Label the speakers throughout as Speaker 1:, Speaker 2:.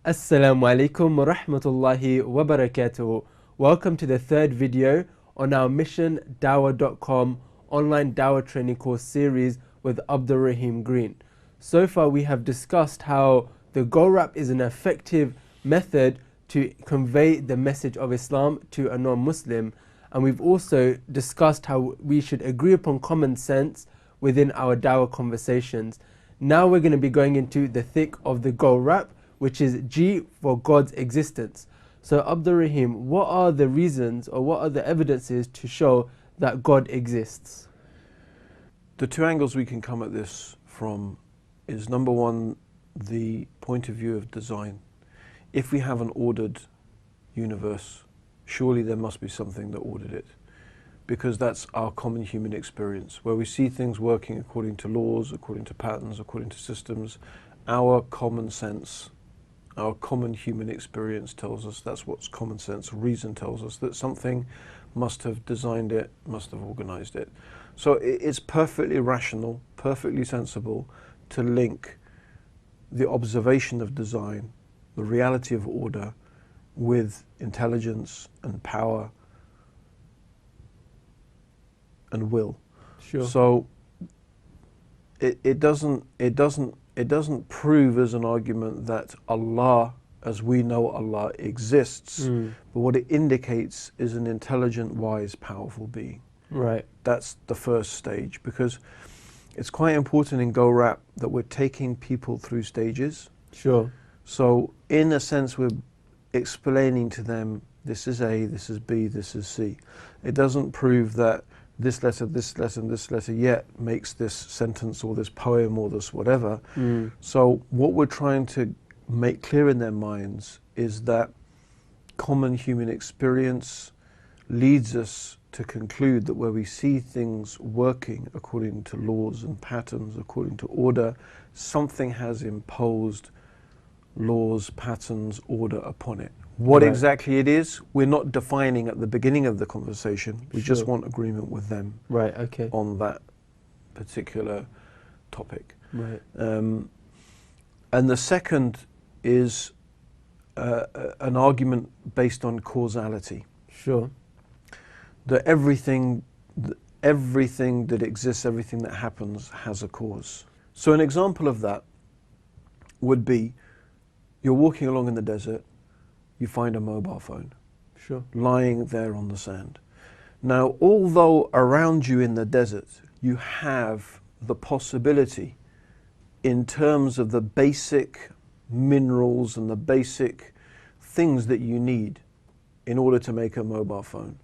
Speaker 1: Assalamu alaikum wa rahmatullahi wa barakatuh. Welcome to the third video on our mission Dawah.com online Dawah training course series with Abdur Raheem Green. So far we have discussed how the Go Rap is an effective method to convey the message of Islam to a non-Muslim, and we've also discussed how we should agree upon common sense within our Dawah conversations. Now we're going to be going into the thick of the Go Rap, which is G for God's existence. So Abdur Raheem, what are the reasons or what are the evidences to show that God exists?
Speaker 2: The two angles we can come at this from is, number one, the point of view of design. If we have an ordered universe, surely there must be something that ordered it, because that's our common human experience, where we see things working according to laws, according to patterns, according to systems. Our common sense, our common human experience tells us that's what's common sense. Reason tells us that something must have designed it, must have organized it. So it's perfectly rational, perfectly sensible to link the observation of design, the reality of order, with intelligence and power and will.
Speaker 1: Sure.
Speaker 2: So it doesn't prove as an argument that Allah, as we know Allah, exists, but what it indicates is an intelligent, wise, powerful being.
Speaker 1: Right.
Speaker 2: That's the first stage, because it's quite important in Go Rap that we're taking people through stages.
Speaker 1: Sure.
Speaker 2: So in a sense, we're explaining to them, this is A, this is B, this is C. It doesn't prove that this letter, and this letter yet makes this sentence or this poem or this whatever. So what we're trying to make clear in their minds is that common human experience leads us to conclude that where we see things working according to laws and patterns, according to order, something has imposed laws, patterns, order upon it. What exactly it is, we're not defining at the beginning of the conversation. We just want agreement with them on that particular topic.
Speaker 1: Right.
Speaker 2: And the second is an argument based on causality.
Speaker 1: Sure.
Speaker 2: That everything that exists, everything that happens has a cause. So an example of that would be, you're walking along in the desert, you find a mobile phone.
Speaker 1: Sure.
Speaker 2: Lying there on the sand. Now, although around you in the desert, you have the possibility, in terms of the basic minerals and the basic things that you need in order to make a mobile phone.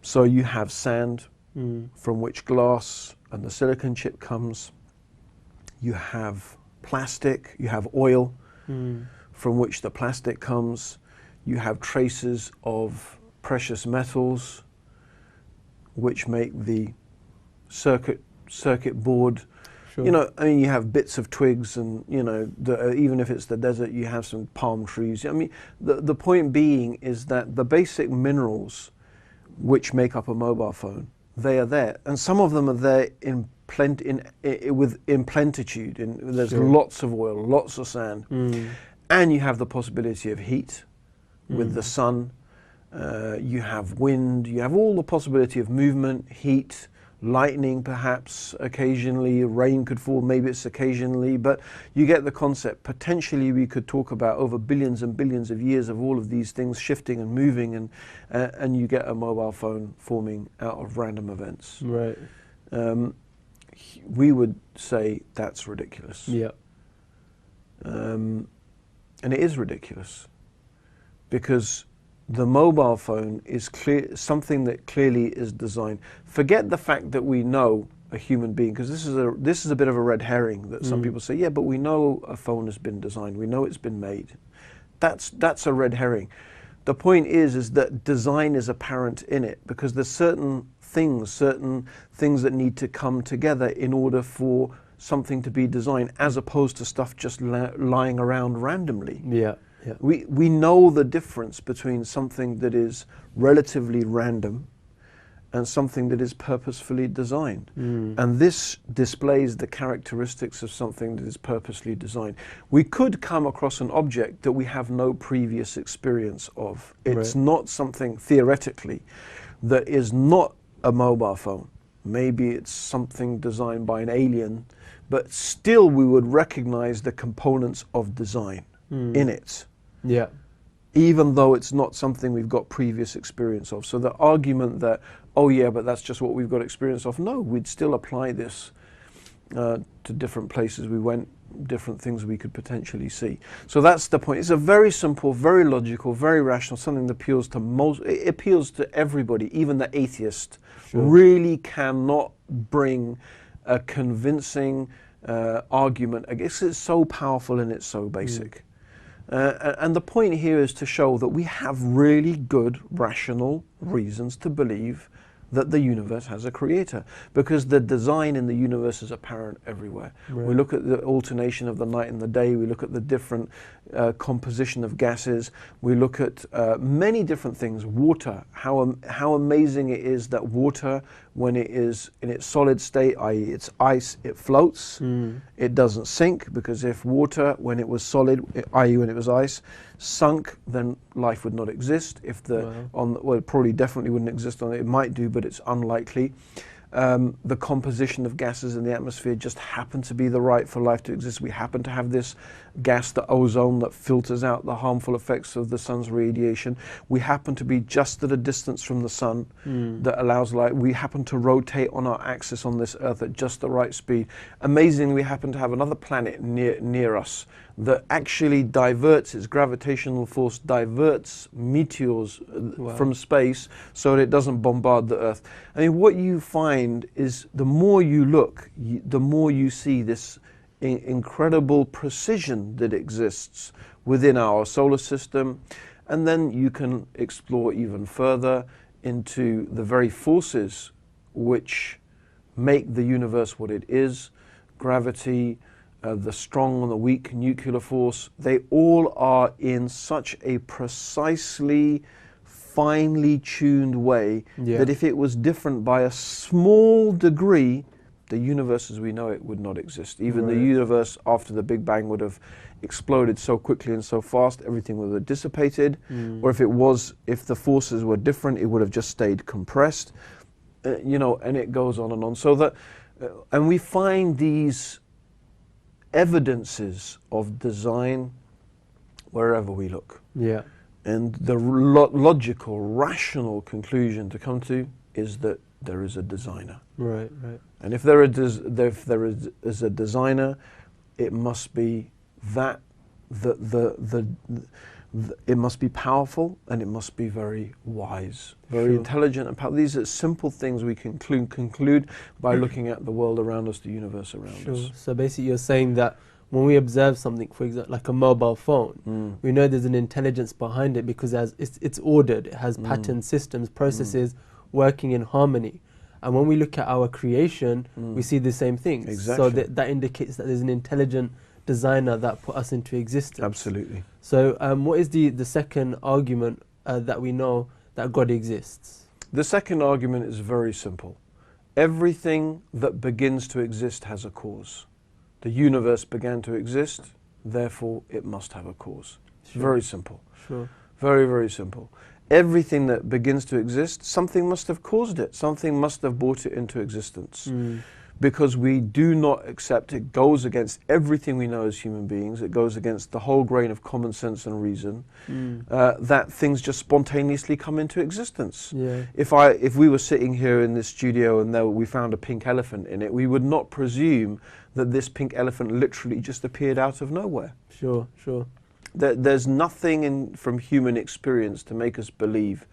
Speaker 2: So you have sand, from which glass and the silicon chip comes. You have plastic, you have oil, from which the plastic comes. You have traces of precious metals, which make the circuit board.
Speaker 1: Sure.
Speaker 2: You know, I mean, you have bits of twigs, and you know, even if it's the desert, you have some palm trees. I mean, the point being is that the basic minerals which make up a mobile phone, they are there, and some of them are there in plenitude. There's lots of oil, lots of sand, and you have the possibility of heat with the sun. You have wind. You have all the possibility of movement, heat, lightning, perhaps occasionally. Rain could fall. Maybe it's occasionally, but you get the concept. Potentially, we could talk about over billions and billions of years of all of these things shifting and moving, and you get a mobile phone forming out of random events.
Speaker 1: Right.
Speaker 2: We would say that's ridiculous.
Speaker 1: Yeah.
Speaker 2: And it is ridiculous, because the mobile phone is something that clearly is designed. Forget the fact that we know a human being, because this is a bit of a red herring that some people say, yeah, but we know a phone has been designed, we know it's been made. That's a red herring. The point is that design is apparent in it, because there's certain things that need to come together in order for something to be designed, as opposed to stuff just lying around randomly.
Speaker 1: Yeah. Yeah.
Speaker 2: We know the difference between something that is relatively random and something that is purposefully designed. And this displays the characteristics of something that is purposely designed. We could come across an object that we have no previous experience of. It's not something theoretically that is not a mobile phone. Maybe it's something designed by an alien, but still we would recognize the components of design in it.
Speaker 1: Yeah.
Speaker 2: Even though it's not something we've got previous experience of. So the argument that, oh yeah, but that's just what we've got experience of, no, we'd still apply this to different places we went, different things we could potentially see. So that's the point. It's a very simple, very logical, very rational, something that appeals to it appeals to everybody, even the atheist. Really cannot bring a convincing argument. I guess it's so powerful and it's so basic. And the point here is to show that we have really good rational reasons to believe that the universe has a creator, because the design in the universe is apparent everywhere. We look at the alternation of the night and the day, we look at the different composition of gases, we look at many different things. Water, how amazing it is that water, when it is in its solid state, i.e. it's ice, it floats, it doesn't sink, because if water, when it was solid, i.e. when it was ice, sunk, then life would not exist. If well, it probably definitely wouldn't exist on it. It might do, but it's unlikely. The composition of gases in the atmosphere just happen to be the right for life to exist. We happen to have this gas, the ozone, that filters out the harmful effects of the sun's radiation. We happen to be just at a distance from the sun that allows light. We happen to rotate on our axis on this earth at just the right speed. Amazingly, we happen to have another planet near us that actually diverts, its gravitational force diverts meteors from space so that it doesn't bombard the earth. I mean, what you find is the more you look, the more you see this incredible precision that exists within our solar system. And then you can explore even further into the very forces which make the universe what it is. Gravity, the strong and the weak nuclear force, they all are in such a precisely, finely tuned way that if it was different by a small degree, the universe as we know it would not exist. Even the universe after the Big Bang would have exploded so quickly and so fast, everything would have dissipated. Or if the forces were different, it would have just stayed compressed. You know, and it goes on and on. So that, and we find these evidences of design wherever we look. And the logical, rational conclusion to come to is that there is a designer. And if there is a designer, it must be that it must be powerful, and it must be very wise, very intelligent and powerful. These are simple things we can conclude by looking at the world around us, the universe around us.
Speaker 1: So basically you're saying that when we observe something, for example, like a mobile phone, we know there's an intelligence behind it because it's ordered, it has pattern systems, processes working in harmony. And when we look at our creation, we see the same things.
Speaker 2: Exactly.
Speaker 1: So that indicates that there's an intelligent designer that put us into existence.
Speaker 2: Absolutely.
Speaker 1: So what is the second argument that we know that God exists?
Speaker 2: The second argument is very simple. Everything that begins to exist has a cause. The universe began to exist, therefore it must have a cause. Very simple. Very, very simple. Everything that begins to exist, something must have caused it. Something must have brought it into existence. Because we do not accept, it goes against everything we know as human beings, it goes against the whole grain of common sense and reason, that things just spontaneously come into existence. If we were sitting here in this studio and we found a pink elephant in it, we would not presume that this pink elephant literally just appeared out of nowhere. There's nothing from human experience to make us believe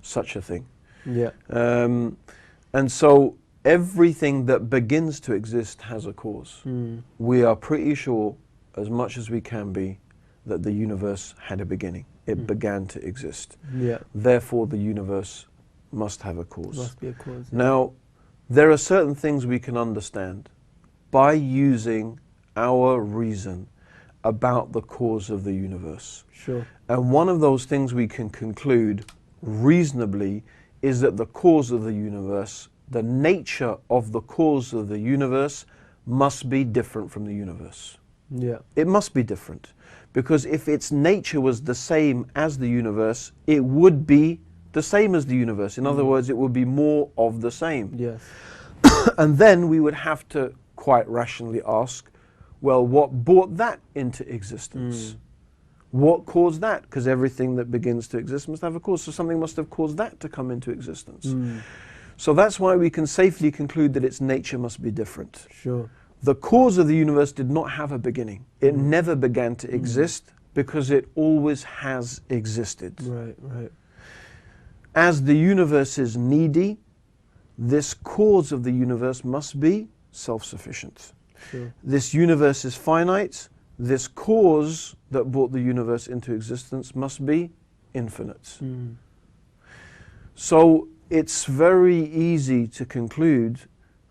Speaker 2: such a thing. And so everything that begins to exist has a cause. We are pretty sure, as much as we can be, that the universe had a beginning. It began to exist. Therefore, the universe must have a cause.
Speaker 1: Must be a cause.
Speaker 2: Now, there are certain things we can understand by using our reason about the cause of the universe. And one of those things we can conclude reasonably is that the cause of the universe, the nature of the cause of the universe, must be different from the universe.
Speaker 1: Yeah.
Speaker 2: It must be different. Because if its nature was the same as the universe, it would be the same as the universe. In other words, it would be more of the same.
Speaker 1: Yes.
Speaker 2: And then we would have to quite rationally ask, well, what brought that into existence? What caused that? Because everything that begins to exist must have a cause, so something must have caused that to come into existence. So that's why we can safely conclude that its nature must be different.
Speaker 1: Sure.
Speaker 2: The cause of the universe did not have a beginning. It never began to exist because it always has existed.
Speaker 1: Right, right.
Speaker 2: As the universe is needy, this cause of the universe must be self-sufficient.
Speaker 1: Sure.
Speaker 2: This universe is finite. This cause that brought the universe into existence must be infinite. So it's very easy to conclude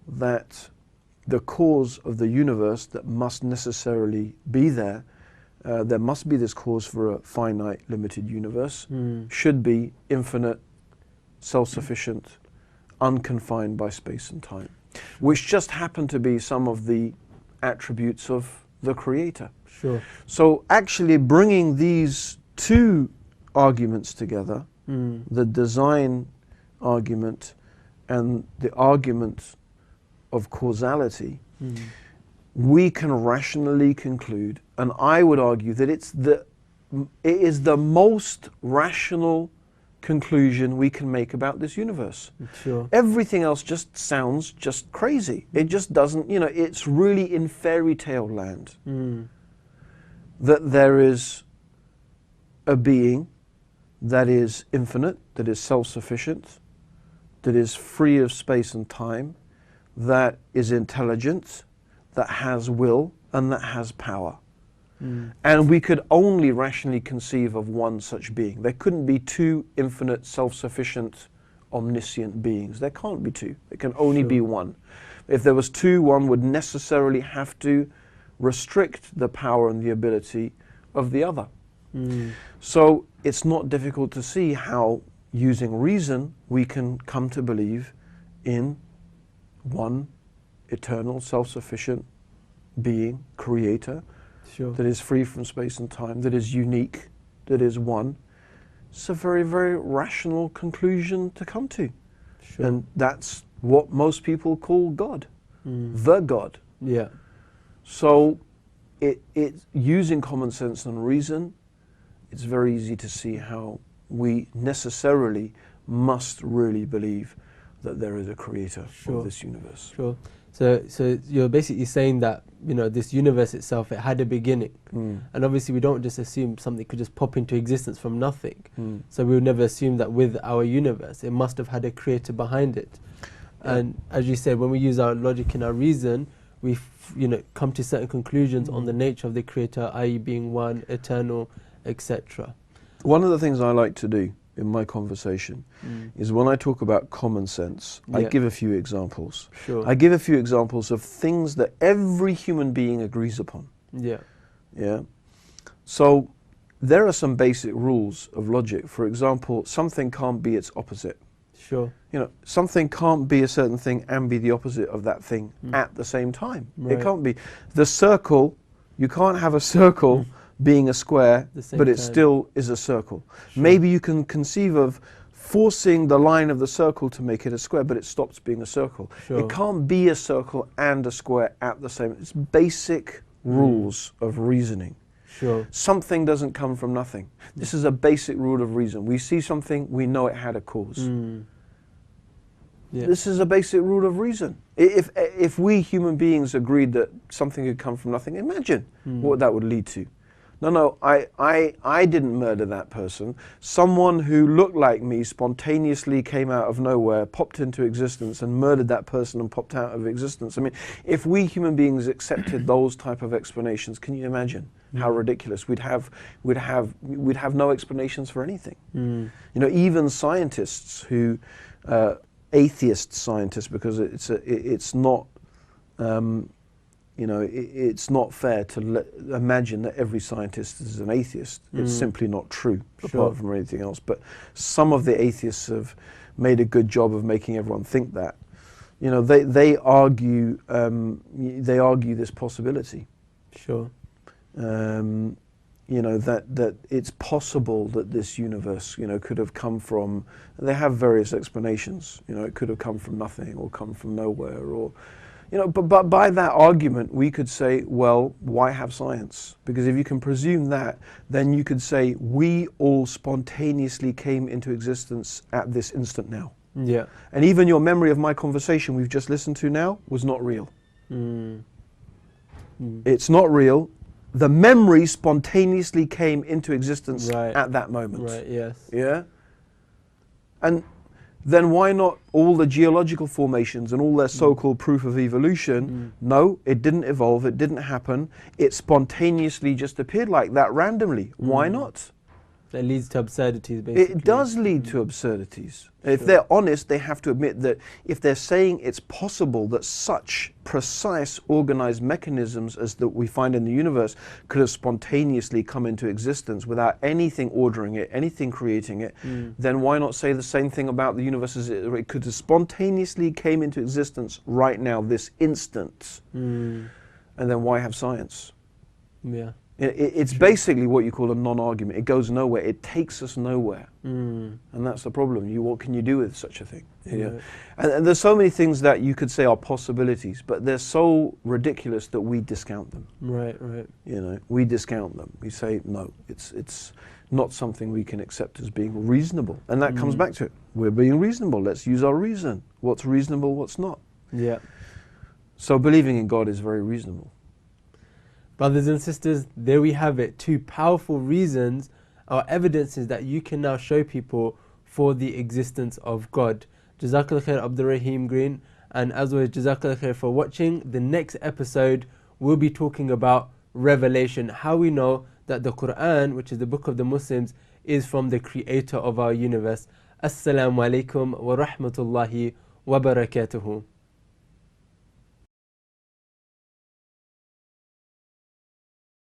Speaker 2: that the cause of the universe that must necessarily be there must be this cause for a finite, limited universe, should be infinite, self-sufficient, unconfined by space and time, which just happen to be some of the attributes of the Creator.
Speaker 1: Sure.
Speaker 2: So actually bringing these two arguments together, the design argument and the argument of causality, we can rationally conclude, and I would argue that it is the most rational conclusion we can make about this universe.
Speaker 1: Sure.
Speaker 2: Everything else just sounds just crazy. It just doesn't, it's really in fairy tale land. That there is a being that is infinite, that is self-sufficient, that is free of space and time, that is intelligent, that has will, and that has power. And we could only rationally conceive of one such being. There couldn't be two infinite, self-sufficient, omniscient beings. There can't be two. There can only be one. If there was two, one would necessarily have to restrict the power and the ability of the other. So it's not difficult to see how, using reason, we can come to believe in one eternal, self-sufficient being, creator, that is free from space and time, that is unique, that is one. It's a very, very rational conclusion to come to. And that's what most people call God, the God.
Speaker 1: Yeah.
Speaker 2: So it's using common sense and reason, it's very easy to see how we necessarily must really believe that there is a creator of this universe.
Speaker 1: Sure. So you're basically saying that, this universe itself, it had a beginning. And obviously we don't just assume something could just pop into existence from nothing. So we would never assume that with our universe, it must have had a creator behind it. And as you said, when we use our logic and our reason, we come to certain conclusions on the nature of the creator, i.e. being one, eternal, etc.
Speaker 2: One of the things I like to do in my conversation is when I talk about common sense, I give a few examples.
Speaker 1: Sure.
Speaker 2: I give a few examples of things that every human being agrees upon.
Speaker 1: Yeah.
Speaker 2: So there are some basic rules of logic. For example, something can't be its opposite.
Speaker 1: Sure.
Speaker 2: Something can't be a certain thing and be the opposite of that thing at the same time.
Speaker 1: Right.
Speaker 2: It can't be. The circle, you can't have a circle being a square, but it still is a circle. Sure. Maybe you can conceive of forcing the line of the circle to make it a square, but it stops being a circle. Sure. It can't be a circle and a square at the same. It's basic rules of reasoning.
Speaker 1: Sure. Something
Speaker 2: doesn't come from nothing. This is a basic rule of reason. We see something, we know it had a cause. This is a basic rule of reason. If we human beings agreed that something could come from nothing, imagine what that would lead to. No, I didn't murder that person. Someone who looked like me spontaneously came out of nowhere, popped into existence and murdered that person and popped out of existence. I mean, if we human beings accepted those type of explanations, can you imagine how ridiculous? We'd have no explanations for anything. Even scientists who, atheist scientists, because it's not fair to imagine that every scientist is an atheist. It's simply not true, apart from anything else. But some of the atheists have made a good job of making everyone think that. You know, they argue this possibility.
Speaker 1: Sure.
Speaker 2: You know, that it's possible that this universe, you know, could have come from, they have various explanations, you know, it could have come from nothing or come from nowhere, or, you know, but by that argument we could say, well, why have science? Because if you can presume that, then you could say we all spontaneously came into existence at this instant now.
Speaker 1: Yeah.
Speaker 2: And even your memory of my conversation we've just listened to now was not real. It's not real. The memory spontaneously came into existence at that moment.
Speaker 1: Right, yes.
Speaker 2: Yeah? And then why not all the geological formations and all their so-called proof of evolution? No, it didn't evolve, it didn't happen. It spontaneously just appeared like that randomly. Why not?
Speaker 1: That leads to absurdities, basically.
Speaker 2: It does lead to absurdities. If they're honest, they have to admit that if they're saying it's possible that such precise organized mechanisms as that we find in the universe could have spontaneously come into existence without anything ordering it, anything creating it, then why not say the same thing about the universe as it could have spontaneously came into existence right now, this instant? And then why have science?
Speaker 1: Yeah.
Speaker 2: It's basically what you call a non-argument. It goes nowhere. It takes us nowhere. And that's the problem. What can you do with such a thing? Yeah. And there's so many things that you could say are possibilities, but they're so ridiculous that we discount them.
Speaker 1: Right, right.
Speaker 2: You know, we discount them. We say, no, it's not something we can accept as being reasonable. And that comes back to it. We're being reasonable. Let's use our reason. What's reasonable, what's not.
Speaker 1: Yeah.
Speaker 2: So believing in God is very reasonable.
Speaker 1: Brothers and sisters, there we have it. 2 powerful reasons or evidences that you can now show people for the existence of God. Jazakallah khair, Abdur Raheem Green. And as always, Jazakallah khair for watching. The next episode, we'll be talking about revelation. How we know that the Quran, which is the book of the Muslims, is from the creator of our universe. Assalamu alaikum wa rahmatullahi wa barakatuhu.